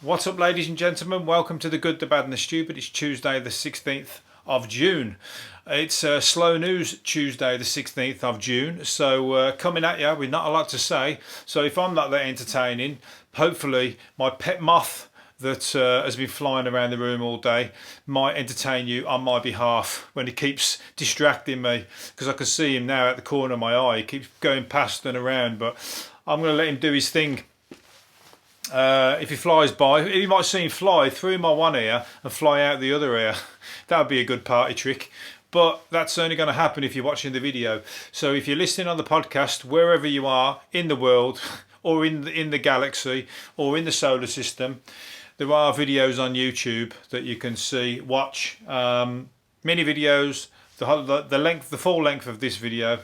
What's up, ladies and gentlemen? Welcome to the Good, the Bad and the Stupid. It's Tuesday the 16th of June. It's Slow News Tuesday the 16th of June. So coming at you with not a lot to say. So if I'm not that entertaining, hopefully my pet moth that has been flying around the room all day might entertain you on my behalf when he keeps distracting me, because I can see him now at the corner of my eye. He keeps going past and around, but I'm going to let him do his thing. If he flies by, you might see him fly through my one ear and fly out the other ear. That would be a good party trick. But that's only going to happen if you're watching the video. So if you're listening on the podcast, wherever you are in the world, or in the galaxy, or in the solar system, there are videos on YouTube that you can see, watch. Mini videos, the full length of this video.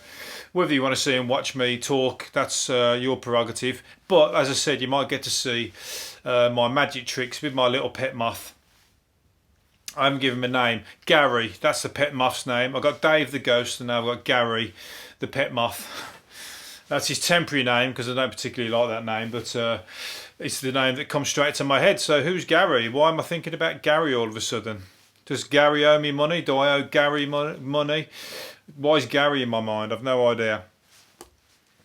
Whether you want to see and watch me talk, that's your prerogative. But as I said, you might get to see my magic tricks with my little pet moth. I haven't given him a name. Gary, that's the pet moth's name. I've got Dave the ghost, and now I've got Gary the pet moth. That's his temporary name, because I don't particularly like that name, but it's the name that comes straight to my head. So who's Gary? Why am I thinking about Gary all of a sudden? Does Gary owe me money? Do I owe Gary money? Why is Gary in my mind? I've no idea.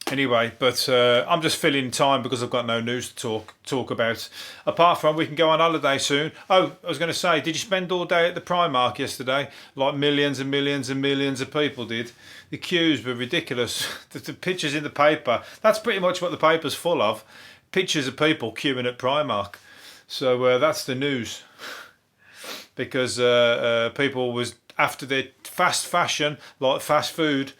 Anyway, but I'm just filling time because I've got no news to talk about. Apart from, we can go on holiday soon. Oh, I was going to say, did you spend all day at the Primark yesterday? Like millions and millions and millions of people did. The queues were ridiculous. The pictures in the paper, that's pretty much what the paper's full of. Pictures of people queuing at Primark. So that's the news. Because people was after their fast fashion, like fast food,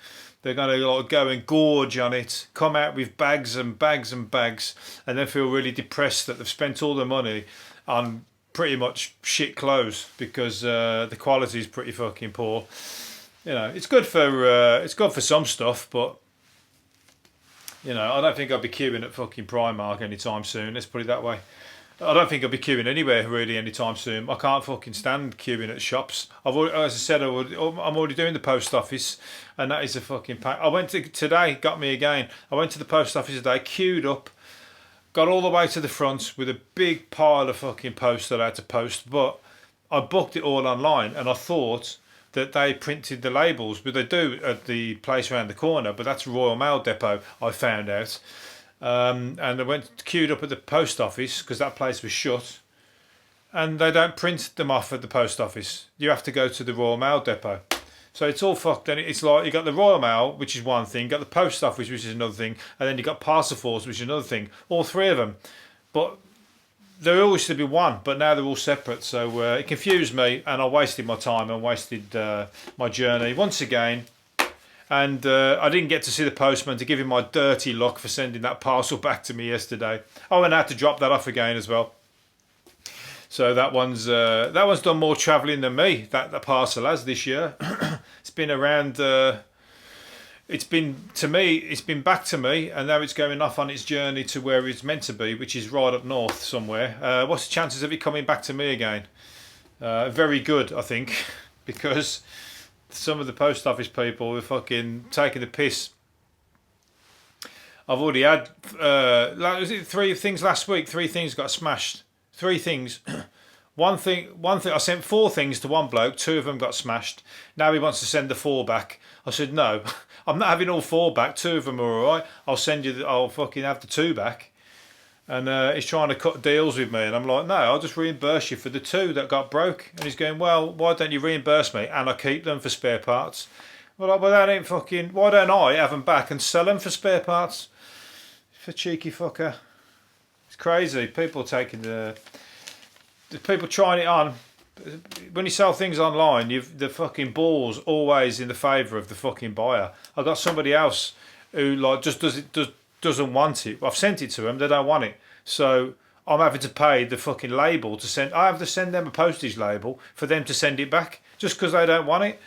they're going to like go and gorge on it, come out with bags and bags and bags, and then feel really depressed that they've spent all the money on pretty much shit clothes because the quality is pretty fucking poor. You know, it's good for some stuff, but you know, I don't think I'll be queuing at fucking Primark anytime soon. Let's put it that way. I don't think I'll be queuing anywhere really anytime soon. I can't fucking stand queuing at shops. As I said, I'm already doing the post office, and that is a fucking pain. I went to today, got me again. I went to the post office today, queued up, got all the way to the front with a big pile of fucking post that I had to post. But I booked it all online, and I thought that they printed the labels, but they do at the place around the corner. But that's Royal Mail Depot, I found out. And I went queued up at the post office because that place was shut, and they don't print them off at the post office. You have to go to the Royal Mail Depot. So it's all fucked. And it's like you got the Royal Mail, which is one thing, you got the post office, which is another thing, and then you got Parcel Force, which is another thing. All three of them, but there always should be one, but now they're all separate. So it confused me, and I wasted my time and wasted my journey once again. And I didn't get to see the postman to give him my dirty luck for sending that parcel back to me yesterday. Oh, and I had to drop that off again as well. So that one's done more travelling than me. That parcel has this year. It's been around. It's been back to me, and now it's going off on its journey to where it's meant to be, which is right up north somewhere. What's the chances of it coming back to me again? Very good, I think, because some of the post office people were fucking taking the piss. I've already had was it 3 things last week? 3 things got smashed. 3 things. One thing. I sent 4 things to one bloke. 2 of them got smashed. Now he wants to send the 4 back. I said no. I'm not having all 4 back. 2 of them are all right. I'll fucking have the 2 back. And he's trying to cut deals with me, and I'm like, no, I'll just reimburse you for the 2 that got broke. And he's going, well, why don't you reimburse me and I keep them for spare parts? Well, that ain't fucking. Why don't I have them back and sell them for spare parts? For cheeky fucker. It's crazy. People taking the people trying it on. When you sell things online, the fucking ball's always in the favour of the fucking buyer. I got somebody else who like just doesn't want it. I've sent it to them, they don't want it. So I'm having to pay the fucking label to send. I have to send them a postage label for them to send it back just because they don't want it.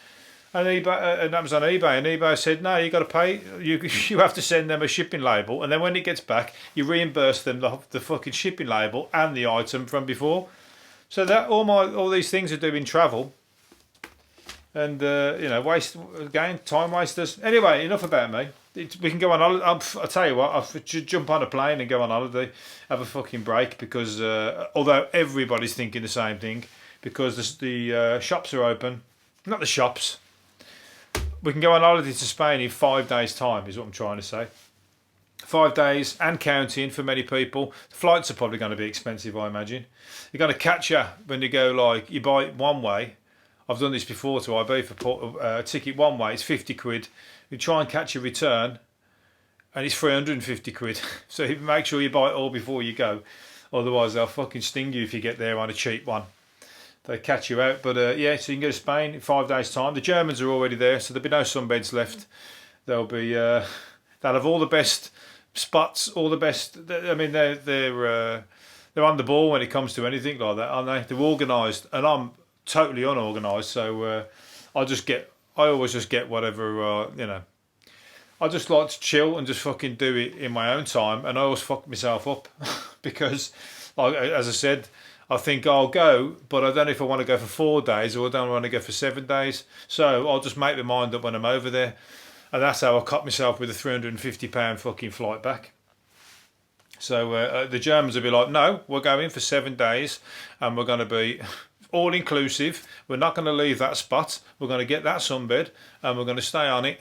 And that was on eBay, and eBay said, no, you got to pay. You have to send them a shipping label, and then when it gets back, you reimburse them the fucking shipping label and the item from before. So that all these things are doing travel, and waste again, time wasters. Anyway, enough about me. We can go on holiday. I'll tell you what, I'll jump on a plane and go on holiday, have a fucking break, because although everybody's thinking the same thing, because the shops are open, not the shops, we can go on holiday to Spain in 5 days' time, is what I'm trying to say. 5 days and counting for many people. The flights are probably going to be expensive, I imagine. You're going to catch you when you go, like, you buy it one way. I've done this before to IB for a ticket one way, it's 50 quid. You try and catch a return and it's 350 quid. So make sure you buy it all before you go. Otherwise they'll fucking sting you if you get there on a cheap one. They catch you out. But yeah, so you can go to Spain in 5 days' time. The Germans are already there, so there'll be no sunbeds left. They'll be they'll have all the best spots, all the best. I mean, they're on the ball when it comes to anything like that, aren't they? They're organised, and I'm totally unorganised. So I always just get whatever you know. I just like to chill and just fucking do it in my own time, and I always fuck myself up because, like, as I said, I think I'll go, but I don't know if I want to go for 4 days or I don't want to go for 7 days. So I'll just make my mind up when I'm over there. And that's how I cut myself with a £350 fucking flight back. So the Germans will be like, no, we're going for 7 days and we're going to be all inclusive. We're not going to leave that spot. We're going to get that sunbed and we're going to stay on it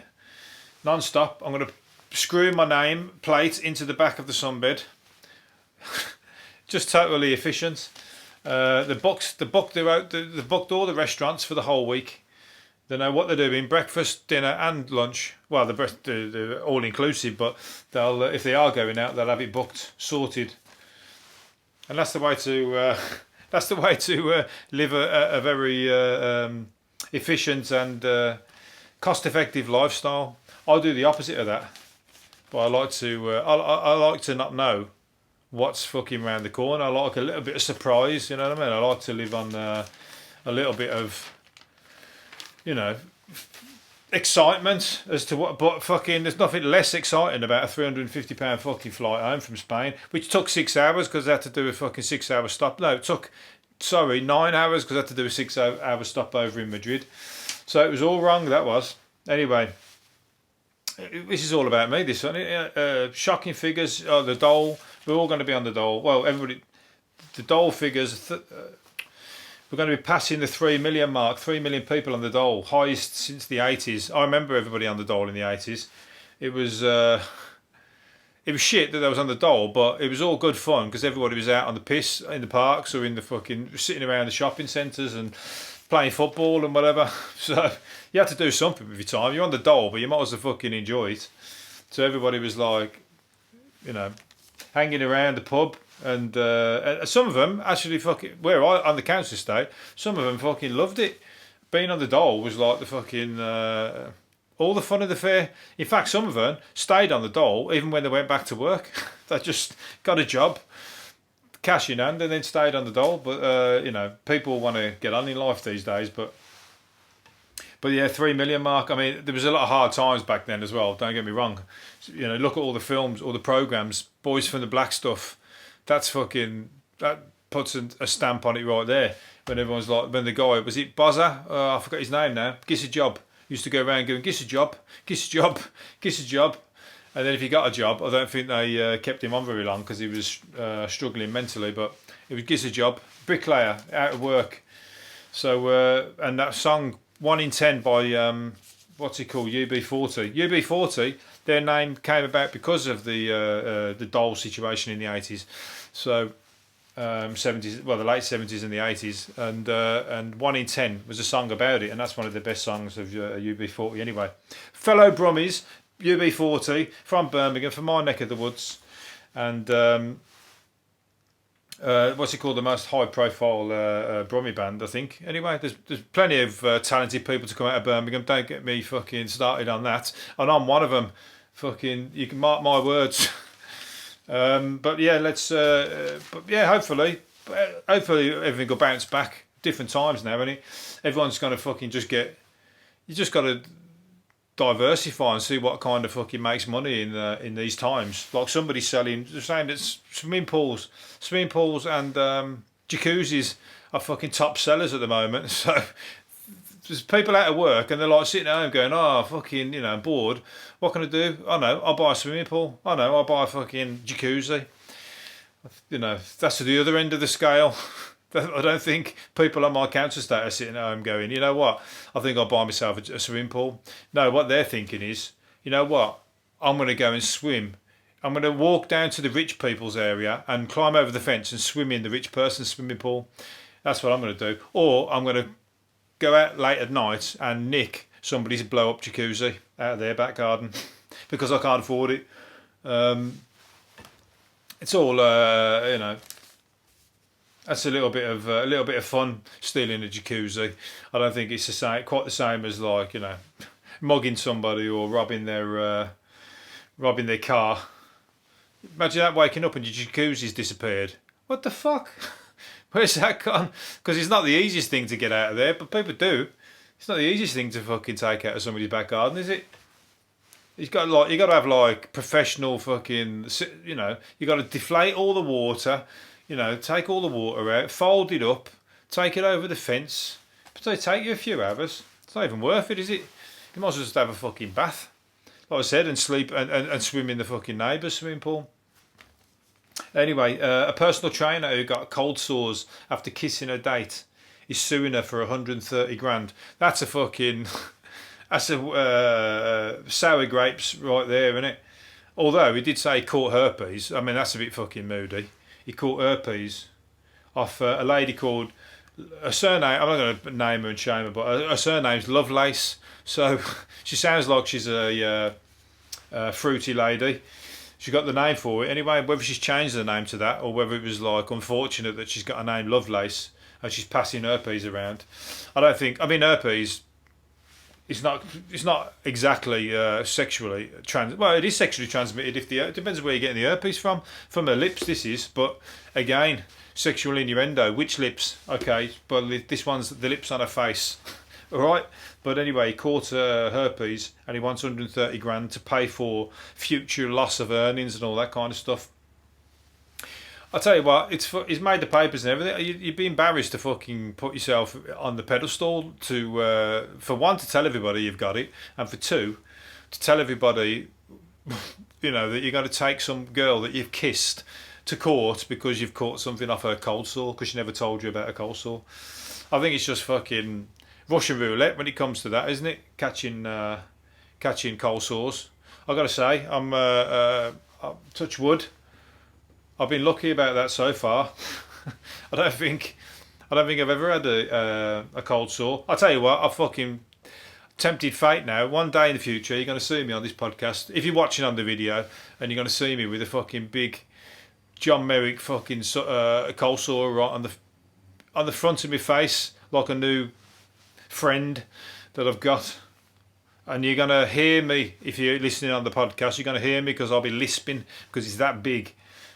non-stop. I'm going to screw my name plate into the back of the sunbed. Just totally efficient. They booked all the restaurants for the whole week. They know what they're doing: breakfast, dinner, and lunch. Well, they're all inclusive, but they'll if they are going out, they'll have it booked, sorted. And that's the way to live a very efficient and cost-effective lifestyle. I do the opposite of that, but I like to not know what's fucking around the corner. I like a little bit of surprise, you know what I mean? I like to live on a little bit of, you know, excitement as to what, but fucking there's nothing less exciting about a £350 fucking flight home from Spain, which took 6 hours because I had to do a fucking 6 hour stop. No, it took, 9 hours because I had to do a 6 hour stop over in Madrid. So it was all wrong, that was. Anyway, this is all about me, this one. Shocking figures, the Dole. We're all going to be on the Dole. Well, everybody, the Dole figures, we're going to be passing the 3 million mark. 3 million people on the Dole, highest since the 80s. I remember everybody on the Dole in the 80s. It was shit that I was on the Dole, but it was all good fun because everybody was out on the piss in the parks or in the fucking sitting around the shopping centres and playing football and whatever. So you had to do something with your time. You're on the Dole, but you might as well fucking enjoy it. So everybody was like, you know, hanging around the pub, and some of them actually fucking, on the council estate, some of them fucking loved it. Being on the Dole was like the fucking all the fun of the fair. In fact, some of them stayed on the Dole even when they went back to work. They just got a job, cash in hand, and then stayed on the Dole. But you know, people want to get on in life these days. But yeah, 3 million mark. I mean, there was a lot of hard times back then as well. Don't get me wrong. You know, look at all the films, all the programs, Boys from the Black stuff. That puts a stamp on it right there. When everyone's like, when the guy, was it Bozza? I forgot his name now. Giss a job. Used to go around going, giss a job, giss a job, giss a job. And then if he got a job, I don't think they kept him on very long because he was struggling mentally. But it was giss a job, bricklayer, out of work. So and that song 1 in 10 by what's he called, UB40. UB40, their name came about because of the Dole situation in the 80s. So 70s, well, the late 70s and the 80s, and 1 in 10 was a song about it, and that's one of the best songs of UB40 anyway. Fellow Brummies, UB40 from Birmingham, from my neck of the woods, and what's it called, the most high profile Brummie band, I think. Anyway, there's plenty of talented people to come out of Birmingham. Don't get me fucking started on that, and I'm one of them. Fucking, you can mark my words. But yeah, hopefully everything will bounce back. Different times now, isn't it? Everyone's gonna fucking just get. You just got to diversify and see what kind of fucking makes money in these times. Like somebody's saying that swimming pools and jacuzzis are fucking top sellers at the moment. So there's people out of work and they're like sitting at home going, oh, fucking, I'm bored. What can I do? I know, I'll buy a swimming pool. I know, I'll buy a fucking jacuzzi. That's the other end of the scale. I don't think people on my council estate are sitting at home going, you know what, I think I'll buy myself a swimming pool. No, what they're thinking is, you know what, I'm going to go and swim. I'm going to walk down to the rich people's area and climb over the fence and swim in the rich person's swimming pool. That's what I'm going to do. Or I'm going to go out late at night and nick somebody's blow-up jacuzzi out of their back garden because I can't afford it. It's all, that's a little bit of fun stealing a jacuzzi. I don't think it's quite the same as like mugging somebody or robbing their car. Imagine that, waking up and your jacuzzi's disappeared. What the fuck? Where's that gone? Because it's not the easiest thing to get out of there, but people do. It's not the easiest thing to fucking take out of somebody's back garden, is it? You got to have like professional fucking, you got to deflate all the water. Take all the water out, fold it up, take it over the fence. But they take you a few hours. It's not even worth it, is it? You might as well just have a fucking bath, like I said, and sleep and swim in the fucking neighbour's swimming pool. Anyway, a personal trainer who got cold sores after kissing a date is suing her for 130 grand. That's a fucking, that's a sour grapes right there, isn't it? Although he did say he caught herpes. I mean, that's a bit fucking moody. He caught herpes off a lady called, a surname, I'm not going to name her and shame her, but her surname's Lovelace. So she sounds like she's a fruity lady. She got the name for it. Anyway, whether she's changed the name to that or whether it was like unfortunate that she's got a name Lovelace and she's passing herpes around. Herpes, it's not exactly sexually well, it is sexually transmitted if it depends where you're getting the herpes from her lips. This is, but again, sexual innuendo. Which lips? Okay, but this one's the lips on her face. All right, but anyway, he caught herpes and he wants 130 grand to pay for future loss of earnings and all that kind of stuff. I'll tell you what, it's made the papers and everything. You'd be embarrassed to fucking put yourself on the pedestal to, for one, to tell everybody you've got it, and for two, to tell everybody, that you're going to take some girl that you've kissed to court because you've caught something off her cold sore because she never told you about a cold sore. I think it's just fucking Russian roulette when it comes to that, isn't it? Catching cold sores. I've got to say, I'm touch wood. I've been lucky about that so far. I don't think I've ever had a cold sore. I'll tell you what, I've fucking tempted fate now. One day in the future, you're going to see me on this podcast. If you're watching on the video, and you're going to see me with a fucking big John Merrick fucking cold sore right on the front of my face, like a new friend that I've got. And you're going to hear me, if you're listening on the podcast, you're going to hear me because I'll be lisping because it's that big.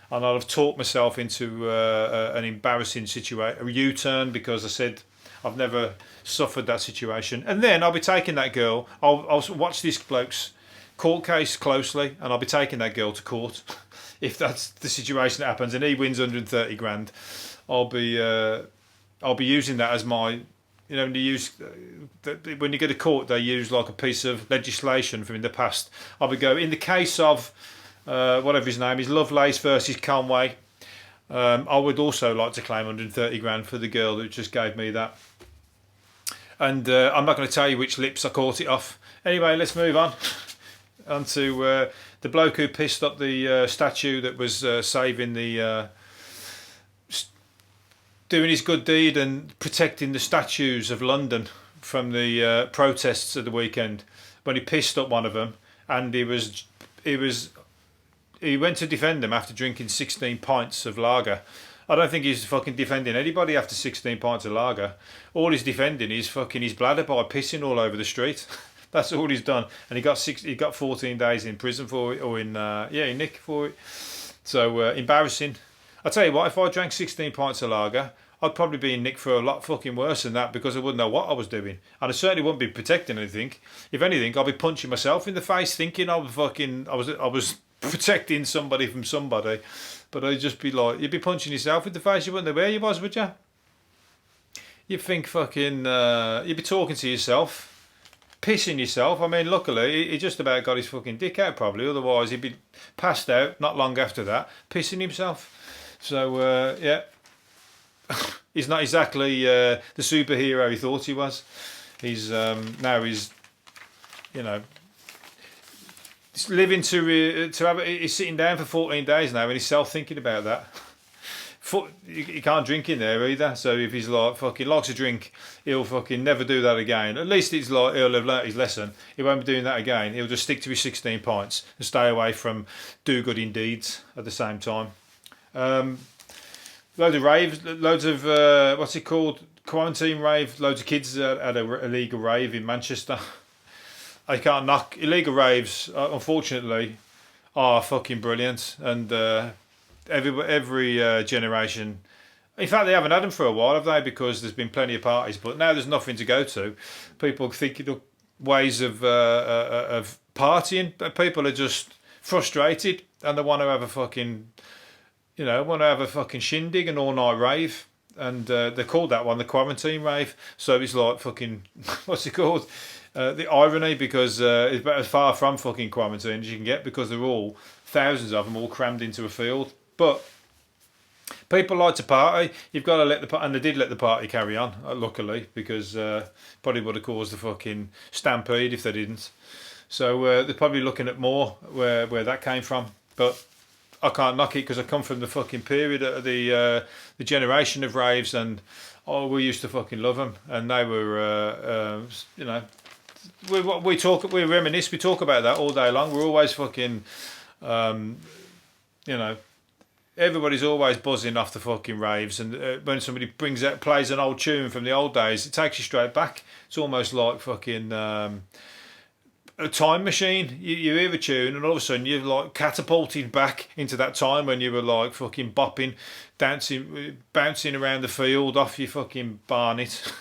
And I'll have talked myself into an embarrassing situation, a U-turn, because I said I've never suffered that situation. And then I'll be taking that girl, I'll watch this bloke's court case closely, and I'll be taking that girl to court. If that's the situation that happens and he wins 130 grand, I'll be using that as my, when you go to court, they use like a piece of legislation from in the past. I'll be going, in the case of whatever his name is, Lovelace versus Conway, I would also like to claim 130 grand for the girl that just gave me that. And I'm not going to tell you which lips I caught it off. Anyway, let's move on to the bloke who pissed up the statue that was saving the doing his good deed and protecting the statues of London from the protests of the weekend, when he pissed up one of them, and he went to defend them after drinking 16 pints of lager. I don't think he's fucking defending anybody after 16 pints of lager. All he's defending is fucking his bladder by pissing all over the street. That's all he's done. And he got 14 days in prison for it, or in Nick for it. So embarrassing. I'll tell you what, if I drank 16 pints of lager, I'd probably be in Nick for a lot fucking worse than that, because I wouldn't know what I was doing. And I certainly wouldn't be protecting anything. If anything, I'd be punching myself in the face thinking I was protecting somebody from somebody. But I'd just be like, you'd be punching yourself in the face, you wouldn't know where you was, would you? you'd think fucking, you'd be talking to yourself, pissing yourself. I mean, luckily, he just about got his fucking dick out probably. Otherwise, he'd be passed out not long after that, pissing himself. So, yeah. He's not exactly the superhero he thought he was. He's now he's, you know, he's living to have. He's sitting down for 14 days now, and he's self-thinking about that. He can't drink in there either. So if he's like fucking likes a drink, he'll fucking never do that again. At least it's like he'll have learnt his lesson. He won't be doing that again. He'll just stick to his 16 pints and stay away from do-gooding deeds at the same time. Loads of raves, loads of what's it called? Quarantine rave. Loads of kids at a illegal rave in Manchester. I can't knock illegal raves. Unfortunately, are fucking brilliant, and every generation. In fact, they haven't had them for a while, have they? Because there's been plenty of parties, but now there's nothing to go to. People thinking of ways of partying, but people are just frustrated and they want to have a fucking. You know, want to have a fucking shindig, an all-night rave, and they called that one the quarantine rave. So it's like fucking, what's it called? The irony, because it's about as far from fucking quarantine as you can get, because they're all, thousands of them all crammed into a field. But people like to party. You've got to let the and they did let the party carry on, luckily, because probably would have caused the fucking stampede if they didn't. So they're probably looking at more where that came from, but. I can't knock it because I come from the fucking period of the generation of raves, and we used to fucking love them, and they were you know, we reminisce, we talk about that all day long. We're always fucking you know, everybody's always buzzing off the fucking raves, and when somebody plays an old tune from the old days, it takes you straight back. It's almost like fucking a time machine. You hear a tune and all of a sudden you're like catapulted back into that time when you were like fucking bopping, dancing, bouncing around the field off your fucking barnet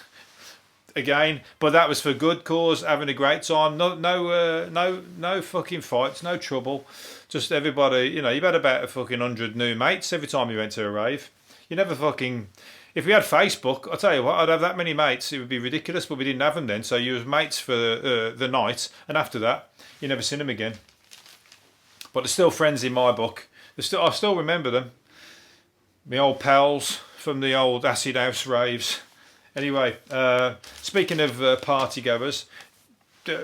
again. But that was for good cause, having a great time. No fucking fights, no trouble. Just everybody, you know, you've had about a fucking 100 new mates every time you went to a rave. You never fucking. If we had Facebook, I'll tell you what, I'd have that many mates. It would be ridiculous, but we didn't have them then. So you was mates for the night, and after that, you never seen them again. But they're still friends in my book. I still remember them. My old pals from the old acid house raves. Anyway, speaking of party goers,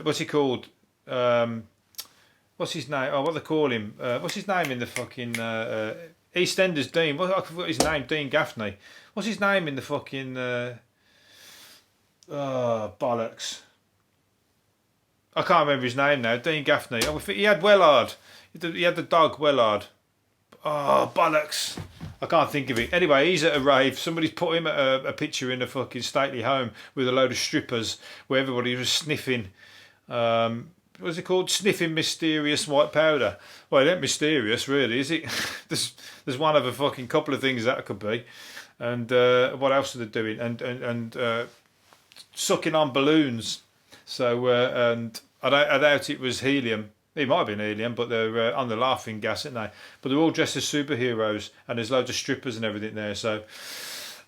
what's he called? What's his name? Oh, what they call him? What's his name in the fucking EastEnders? Dean. What his name? Dean Gaffney. What's his name in the fucking... bollocks. I can't remember his name now. Dean Gaffney. Oh, he had Wellard. He had the dog Wellard. Oh, bollocks. I can't think of it. Anyway, he's at a rave. Somebody's put him at a picture in a fucking stately home with a load of strippers where everybody was sniffing... what's it called? Sniffing mysterious white powder. Well, it ain't mysterious, really, is it? there's one of a fucking couple of things that could be. And what else are they doing? And sucking on balloons. So and I doubt it was helium. It might have been helium, but they're on the laughing gas, aren't they? But they're all dressed as superheroes, and there's loads of strippers and everything there. So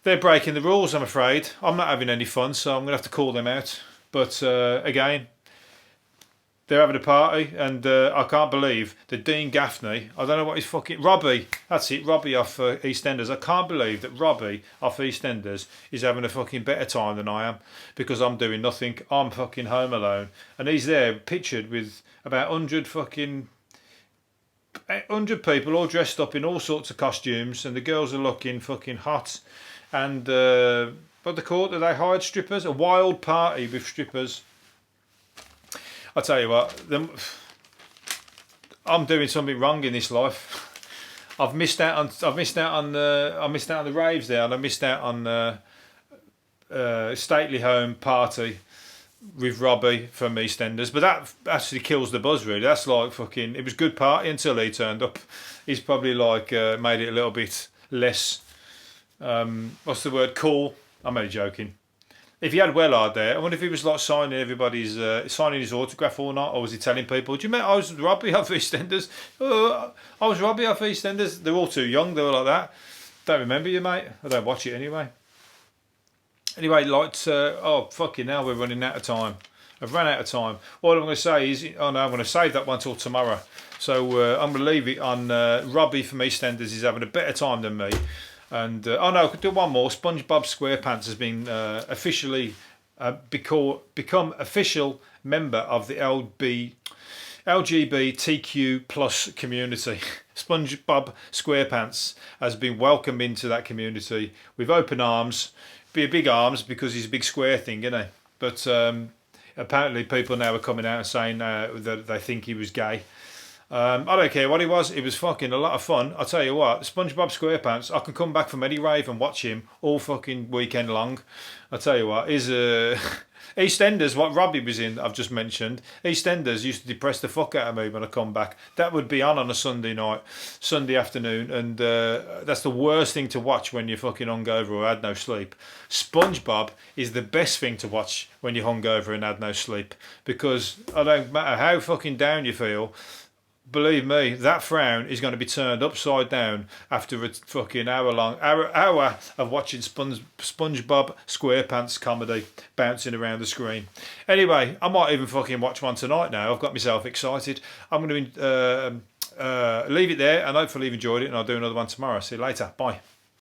they're breaking the rules, I'm afraid. I'm not having any fun, so I'm going to have to call them out. But again, they're having a party, and I can't believe that Dean Gaffney, I don't know what he's fucking... Robbie, that's it, Robbie off EastEnders. I can't believe that Robbie off EastEnders is having a fucking better time than I am, because I'm doing nothing. I'm fucking home alone. And he's there pictured with about 100 people all dressed up in all sorts of costumes, and the girls are looking fucking hot. And what they call it? Are they hired strippers? A wild party with strippers. I tell you what, I'm doing something wrong in this life. I've missed out on the raves there, and I missed out on stately home party with Robbie from EastEnders. But that actually kills the buzz, really. That's like fucking. It was good party until he turned up. He's probably like made it a little bit less. What's the word? Cool. I'm only joking. If he had Wellard there, I wonder if he was like signing everybody's, signing his autograph or not, or was he telling people, do you remember I was Robbie off EastEnders? Oh, I was Robbie off EastEnders. They're all too young, they were like that. Don't remember you, mate. I don't watch it anyway. Anyway, oh fucking hell, we're running out of time. I've run out of time. All I'm going to say is, oh no, I'm going to save that one till tomorrow. So I'm going to leave it on Robbie from EastEnders is having a better time than me. And oh no, I could do one more. SpongeBob Squarepants has been officially become official member of the LGBTQ plus community. SpongeBob Squarepants has been welcomed into that community with open arms. Be big arms because he's a big square thing, isn't he? But apparently people now are coming out and saying that they think he was gay. I don't care what he was. It was fucking a lot of fun. I'll tell you what, SpongeBob Squarepants, I can come back from any rave and watch him all fucking weekend long. I'll tell you what, is EastEnders, what Robbie was in, I've just mentioned. EastEnders used to depress the fuck out of me when I come back. That would be on a Sunday night, Sunday afternoon, and that's the worst thing to watch when you're fucking hungover or had no sleep. SpongeBob is the best thing to watch when you're hungover and had no sleep, because I don't matter how fucking down you feel, believe me, that frown is going to be turned upside down after a fucking hour of watching SpongeBob Squarepants comedy bouncing around the screen. Anyway, I might even fucking watch one tonight now. I've got myself excited. I'm going to leave it there, and hopefully you've enjoyed it, and I'll do another one tomorrow. See you later. Bye.